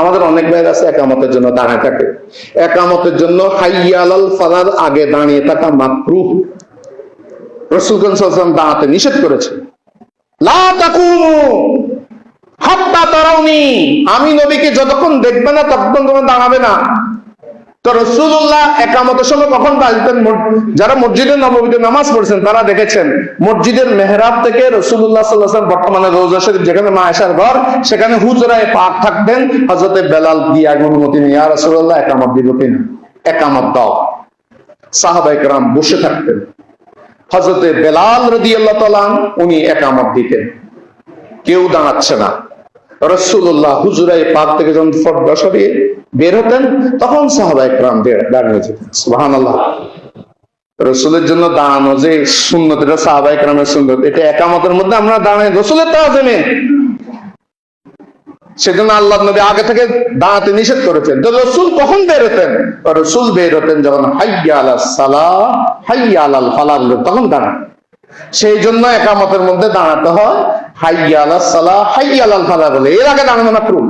আমাদের অনেক ভাই আছে একামতের জন্য দাঁড়ায় থাকে। একামতের জন্য হাইয়া আলাল ফালার আগে দাঁড়িয়ে থাকা মাকরুহ। রাসূল সাল্লাল্লাহু আলাইহি ওয়াসাল্লাম দাঁড়াতে নিষেধ করেছে। লা তাকুমু হাত্তা তারাউনি, আমি নবীকে যতক্ষণ দেখবে না ততক্ষণ তোমরা দাঁড়াবে না। তো রাসূলুল্লাহ একামতের সময় কখন দাঁড়াতেন? যারা মসজিদে নববীতে নামাজ পড়ছেন তারা দেখেছেন মসজিদের মেহরাব থেকে রাসূলুল্লাহ সাল্লাল্লাহু আলাইহি ওয়াসাল্লাম বর্তমানে রওজা শরীফ যেখানে মা আয়েশার ঘর, সেখানে হুজরায়ে পাক থাকতেন। হযরতে বেলাল দিয়ে অনুমতি নিয়ে, ইয়া রাসূলুল্লাহ একামত দিব কিনা, একামত দাও। সাহাবায়ে কেরাম বসে থাকতেন। হযরতে বেলাল রাদিয়াল্লাহু তাআলা উনি একামত দিতেন, কেউ দাঁড়াচ্ছে না। রাসূলুল্লাহ হুজরায়ে পাক থেকে যখন পর্দা সরিয়ে বের হতেন তখন সাহাবায়ে কেরাম দাঁড়িয়ে যেতেন। সুবহানাল্লাহ। রাসূলের জন্য দাঁড়ানো যে সুন্নত, এটা সাহাবায়ে কেরামের সুন্নত, এটা একামতের মধ্যে আমরা দাঁড়াই রাসূলের তাআজিমে। সেজন্য আল্লাহর নবী আগে থেকে দাঁড়াতে নিষেধ করেছেন। তো রাসূল কখন বের হতেন? রাসূল বের হতেন যখন হাইয়া আলাস সালাহ হাইয়া আলাল ফালাহ, তখন দাঁড়ান। সেই জন্য একামতের মধ্যে দাঁড়াতে হয় হাইয়া আলাস সালাহ হাইয়া আলাল ফালাহ বলে, এর আগে দাঁড়ানো মাকরুহ।